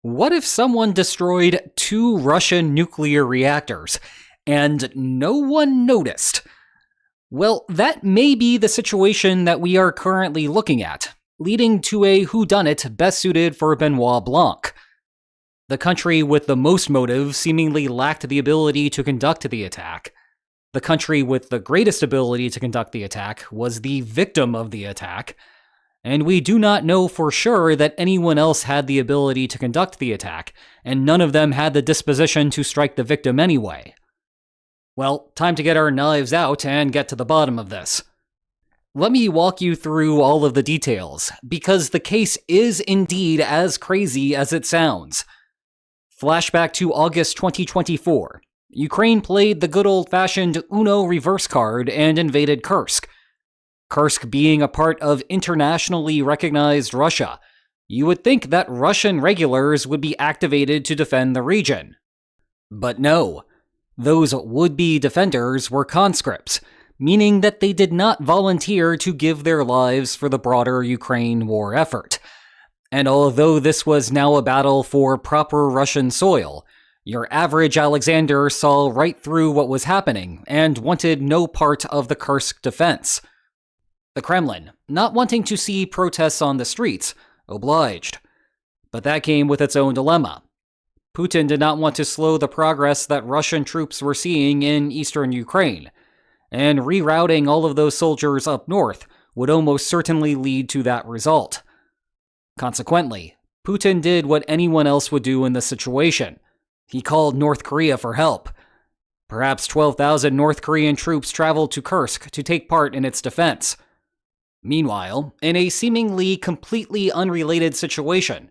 What if someone destroyed 2 Russian nuclear reactors and no one noticed? Well, that may be the situation that we are currently looking at, leading to a whodunit best suited for Benoit Blanc. The country with the most motive seemingly lacked the ability to conduct the attack. The country with the greatest ability to conduct the attack was the victim of the attack, and we do not know for sure that anyone else had the ability to conduct the attack, and none of them had the disposition to strike the victim anyway. Well, time to get our knives out and get to the bottom of this. Let me walk you through all of the details, because the case is indeed as crazy as it sounds. Flashback to August 2024. Ukraine played the good old-fashioned Uno reverse card and invaded Kursk. Kursk being a part of internationally recognized Russia, you would think that Russian regulars would be activated to defend the region. But no. Those would-be defenders were conscripts, meaning that they did not volunteer to give their lives for the broader Ukraine war effort. And although this was now a battle for proper Russian soil, your average Alexander saw right through what was happening and wanted no part of the Kursk defense. The Kremlin, not wanting to see protests on the streets, obliged. But that came with its own dilemma. Putin did not want to slow the progress that Russian troops were seeing in eastern Ukraine, and rerouting all of those soldiers up north would almost certainly lead to that result. Consequently, Putin did what anyone else would do in this situation. He called North Korea for help. Perhaps 12,000 North Korean troops traveled to Kursk to take part in its defense. Meanwhile, in a seemingly completely unrelated situation,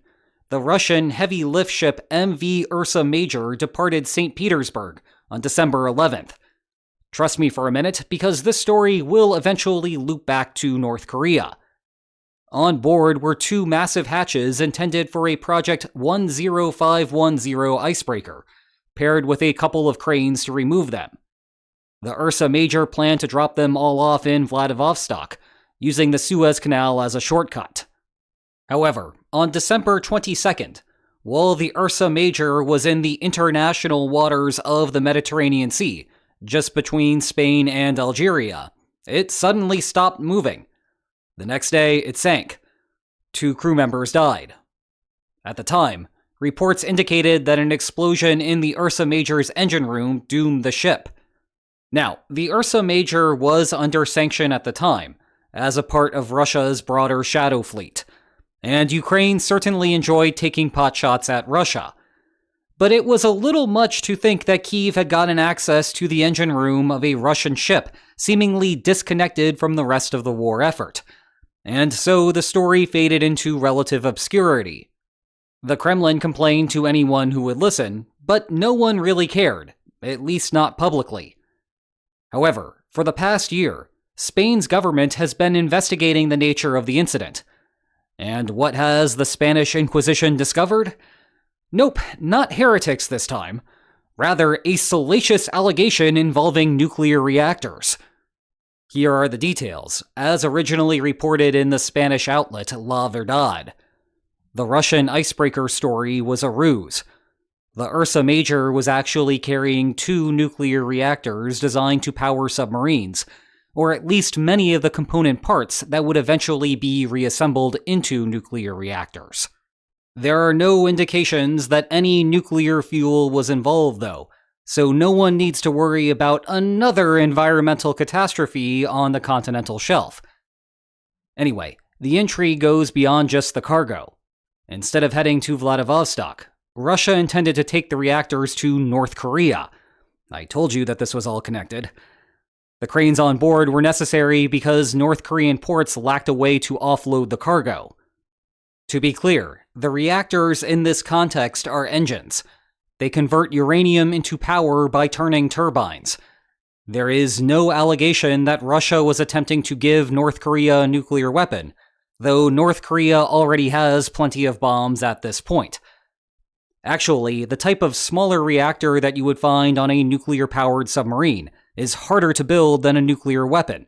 the Russian heavy lift ship MV Ursa Major departed St. Petersburg on December 11th. Trust me for a minute, because this story will eventually loop back to North Korea. On board were 2 massive hatches intended for a Project 10510 icebreaker, paired with a couple of cranes to remove them. The Ursa Major planned to drop them all off in Vladivostok, using the Suez Canal as a shortcut. However, on December 22nd, while the Ursa Major was in the international waters of the Mediterranean Sea, just between Spain and Algeria, it suddenly stopped moving. The next day, it sank. 2 crew members died. At the time, reports indicated that an explosion in the Ursa Major's engine room doomed the ship. Now, the Ursa Major was under sanction at the time, as a part of Russia's broader shadow fleet, and Ukraine certainly enjoyed taking potshots at Russia. But it was a little much to think that Kyiv had gotten access to the engine room of a Russian ship, seemingly disconnected from the rest of the war effort. And so the story faded into relative obscurity. The Kremlin complained to anyone who would listen, but no one really cared, at least not publicly. However, for the past year, Spain's government has been investigating the nature of the incident. And what has the Spanish Inquisition discovered? Nope, not heretics this time. Rather, a salacious allegation involving nuclear reactors. Here are the details, as originally reported in the Spanish outlet La Verdad. The Russian icebreaker story was a ruse. The Ursa Major was actually carrying 2 nuclear reactors designed to power submarines, or at least many of the component parts that would eventually be reassembled into nuclear reactors. There are no indications that any nuclear fuel was involved, though, so no one needs to worry about another environmental catastrophe on the continental shelf. Anyway, the intrigue goes beyond just the cargo. Instead of heading to Vladivostok, Russia intended to take the reactors to North Korea. I told you that this was all connected. The cranes on board were necessary because North Korean ports lacked a way to offload the cargo. To be clear, the reactors in this context are engines. They convert uranium into power by turning turbines. There is no allegation that Russia was attempting to give North Korea a nuclear weapon, though North Korea already has plenty of bombs at this point. Actually, the type of smaller reactor that you would find on a nuclear-powered submarine is harder to build than a nuclear weapon,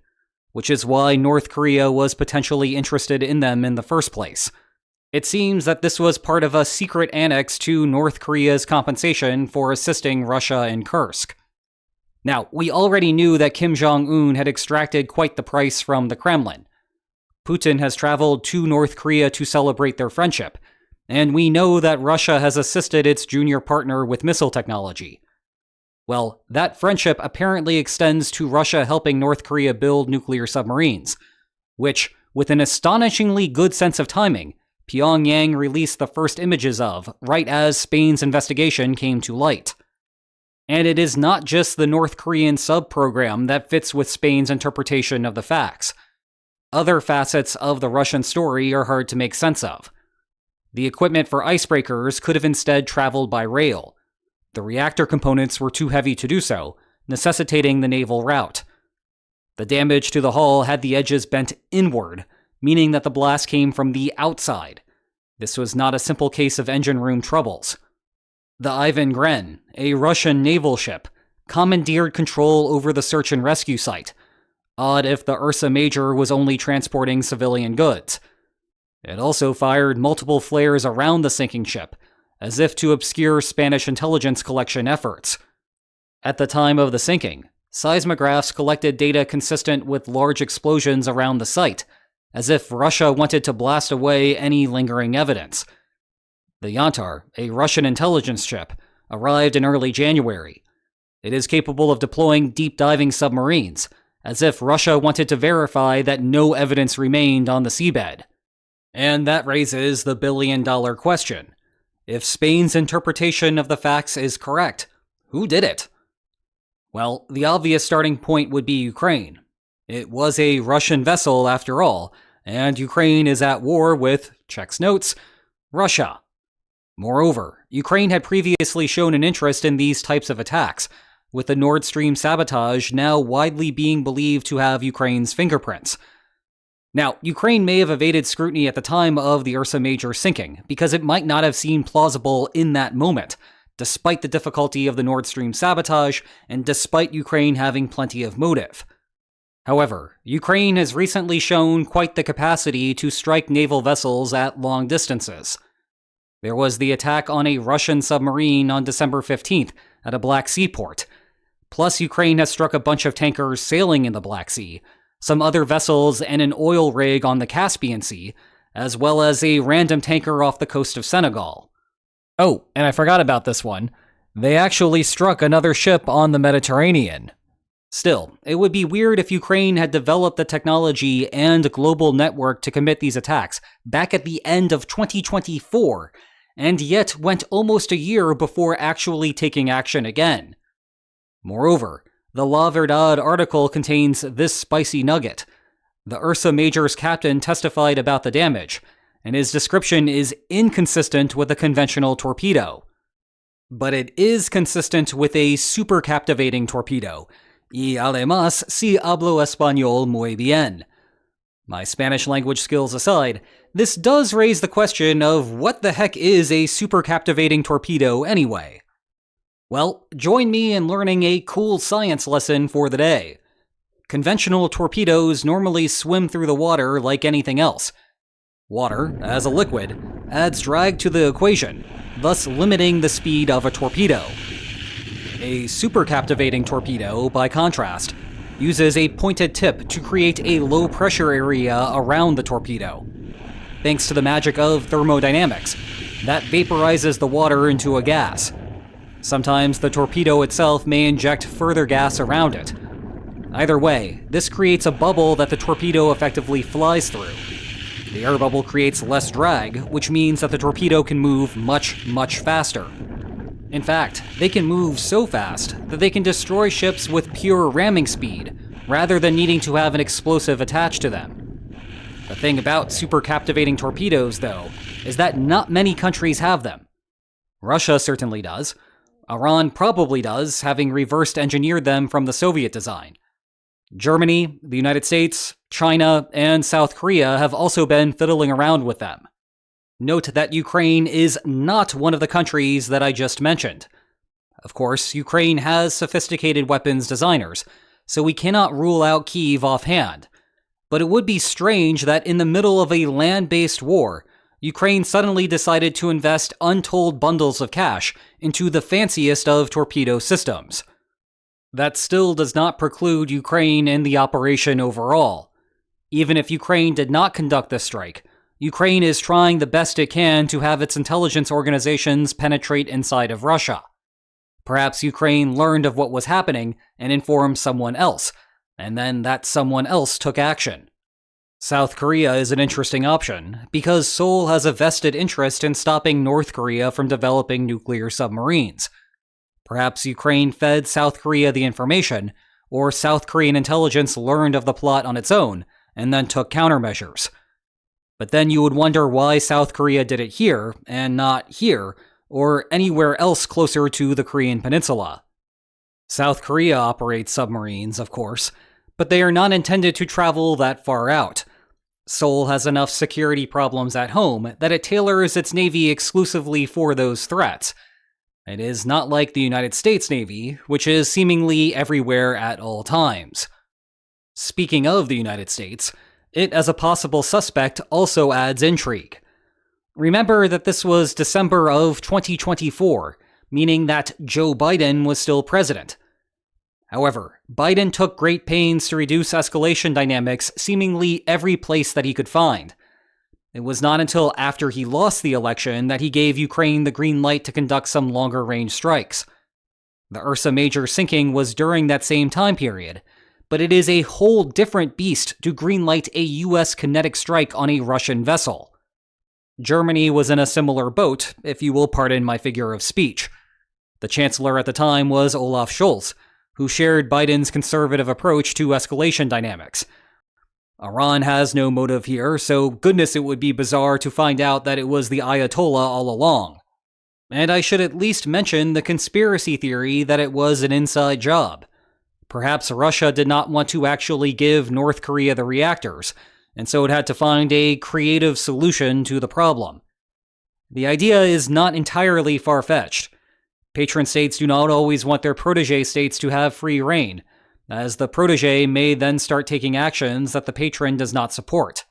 which is why North Korea was potentially interested in them in the first place. It seems that this was part of a secret annex to North Korea's compensation for assisting Russia in Kursk. Now, we already knew that Kim Jong-un had extracted quite the price from the Kremlin. Putin has traveled to North Korea to celebrate their friendship, and we know that Russia has assisted its junior partner with missile technology. Well, that friendship apparently extends to Russia helping North Korea build nuclear submarines, which, with an astonishingly good sense of timing, Pyongyang released the first images of, right as Spain's investigation came to light. And it is not just the North Korean sub-program that fits with Spain's interpretation of the facts. Other facets of the Russian story are hard to make sense of. The equipment for icebreakers could have instead traveled by rail. The reactor components were too heavy to do so, necessitating the naval route. The damage to the hull had the edges bent inward, meaning that the blast came from the outside. This was not a simple case of engine room troubles. The Ivan Gren, a Russian naval ship, commandeered control over the search and rescue site. Odd if the Ursa Major was only transporting civilian goods. It also fired multiple flares around the sinking ship, as if to obscure Spanish intelligence collection efforts. At the time of the sinking, seismographs collected data consistent with large explosions around the site, as if Russia wanted to blast away any lingering evidence. The Yantar, a Russian intelligence ship, arrived in early January. It is capable of deploying deep-diving submarines, as if Russia wanted to verify that no evidence remained on the seabed. And that raises the billion-dollar question. If Spain's interpretation of the facts is correct, who did it? Well, the obvious starting point would be Ukraine. It was a Russian vessel, after all, and Ukraine is at war with, checks notes, Russia. Moreover, Ukraine had previously shown an interest in these types of attacks, with the Nord Stream sabotage now widely being believed to have Ukraine's fingerprints. Now, Ukraine may have evaded scrutiny at the time of the Ursa Major sinking, because it might not have seemed plausible in that moment, despite the difficulty of the Nord Stream sabotage, and despite Ukraine having plenty of motive. However, Ukraine has recently shown quite the capacity to strike naval vessels at long distances. There was the attack on a Russian submarine on December 15th at a Black Sea port. Plus, Ukraine has struck a bunch of tankers sailing in the Black Sea, some other vessels and an oil rig on the Caspian Sea, as well as a random tanker off the coast of Senegal. Oh, and I forgot about this one. They actually struck another ship on the Mediterranean. Still, it would be weird if Ukraine had developed the technology and global network to commit these attacks back at the end of 2024, and yet went almost a year before actually taking action again. Moreover, the La Verdad article contains this spicy nugget. The Ursa Major's captain testified about the damage, and his description is inconsistent with a conventional torpedo. But it is consistent with a super captivating torpedo. Y además si hablo español muy bien. My Spanish language skills aside, this does raise the question of what the heck is a super captivating torpedo anyway? Well, join me in learning a cool science lesson for the day. Conventional torpedoes normally swim through the water like anything else. Water, as a liquid, adds drag to the equation, thus limiting the speed of a torpedo. A super captivating torpedo, by contrast, uses a pointed tip to create a low-pressure area around the torpedo. Thanks to the magic of thermodynamics, that vaporizes the water into a gas. Sometimes the torpedo itself may inject further gas around it. Either way, this creates a bubble that the torpedo effectively flies through. The air bubble creates less drag, which means that the torpedo can move much, much faster. In fact, they can move so fast that they can destroy ships with pure ramming speed, rather than needing to have an explosive attached to them. The thing about super captivating torpedoes, though, is that not many countries have them. Russia certainly does. Iran probably does, having reversed engineered them from the Soviet design. Germany, the United States, China, and South Korea have also been fiddling around with them. Note that Ukraine is not one of the countries that I just mentioned. Of course, Ukraine has sophisticated weapons designers, so we cannot rule out Kyiv offhand. But it would be strange that in the middle of a land-based war, Ukraine suddenly decided to invest untold bundles of cash into the fanciest of torpedo systems. That still does not preclude Ukraine in the operation overall. Even if Ukraine did not conduct this strike, Ukraine is trying the best it can to have its intelligence organizations penetrate inside of Russia. Perhaps Ukraine learned of what was happening and informed someone else, and then that someone else took action. South Korea is an interesting option, because Seoul has a vested interest in stopping North Korea from developing nuclear submarines. Perhaps Ukraine fed South Korea the information, or South Korean intelligence learned of the plot on its own, and then took countermeasures. But then you would wonder why South Korea did it here, and not here, or anywhere else closer to the Korean peninsula. South Korea operates submarines, of course, but they are not intended to travel that far out. Seoul has enough security problems at home that it tailors its navy exclusively for those threats. It is not like the United States Navy, which is seemingly everywhere at all times. Speaking of the United States, it as a possible suspect also adds intrigue. Remember that this was December of 2024, meaning that Joe Biden was still president. However, Biden took great pains to reduce escalation dynamics seemingly every place that he could find. It was not until after he lost the election that he gave Ukraine the green light to conduct some longer-range strikes. The Ursa Major sinking was during that same time period, but it is a whole different beast to greenlight a U.S. kinetic strike on a Russian vessel. Germany was in a similar boat, if you will pardon my figure of speech. The chancellor at the time was Olaf Scholz, who shared Biden's conservative approach to escalation dynamics. Iran has no motive here, so goodness it would be bizarre to find out that it was the Ayatollah all along. And I should at least mention the conspiracy theory that it was an inside job. Perhaps Russia did not want to actually give North Korea the reactors, and so it had to find a creative solution to the problem. The idea is not entirely far-fetched. Patron states do not always want their protege states to have free rein, as the protege may then start taking actions that the patron does not support.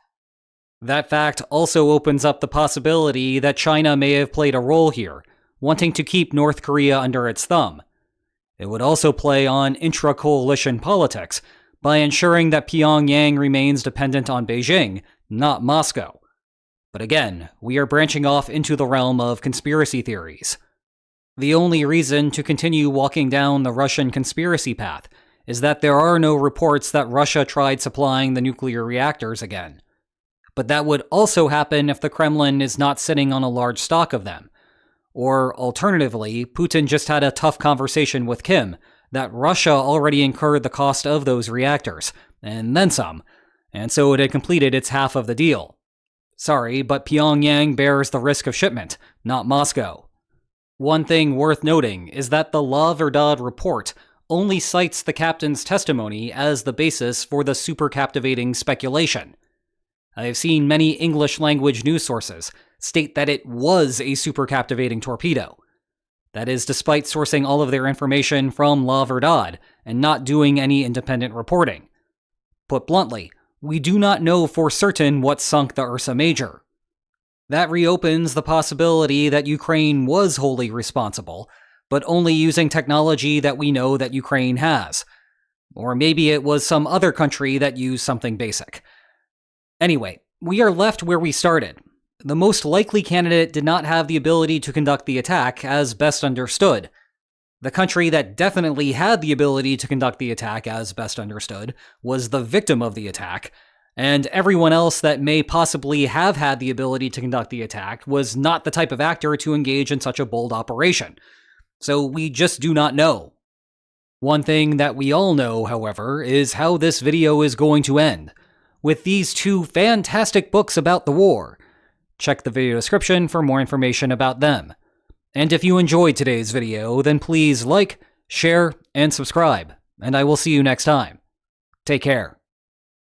That fact also opens up the possibility that China may have played a role here, wanting to keep North Korea under its thumb. It would also play on intra-coalition politics by ensuring that Pyongyang remains dependent on Beijing, not Moscow. But again, we are branching off into the realm of conspiracy theories. The only reason to continue walking down the Russian conspiracy path is that there are no reports that Russia tried supplying the nuclear reactors again. But that would also happen if the Kremlin is not sitting on a large stock of them. Or alternatively, Putin just had a tough conversation with Kim that Russia already incurred the cost of those reactors, and then some, and so it had completed its half of the deal. Sorry, but Pyongyang bears the risk of shipment, not Moscow. One thing worth noting is that the La Verdad report only cites the captain's testimony as the basis for the super captivating speculation. I have seen many English-language news sources state that it was a super captivating torpedo. That is despite sourcing all of their information from La Verdad and not doing any independent reporting. Put bluntly, we do not know for certain what sunk the Ursa Major. That reopens the possibility that Ukraine was wholly responsible, but only using technology that we know that Ukraine has. Or maybe it was some other country that used something basic. Anyway, we are left where we started. The most likely candidate did not have the ability to conduct the attack as best understood. The country that definitely had the ability to conduct the attack as best understood was the victim of the attack, and everyone else that may possibly have had the ability to conduct the attack was not the type of actor to engage in such a bold operation. So we just do not know. One thing that we all know, however, is how this video is going to end, with these two fantastic books about the war. Check the video description for more information about them. And if you enjoyed today's video, then please like, share, and subscribe, and I will see you next time. Take care.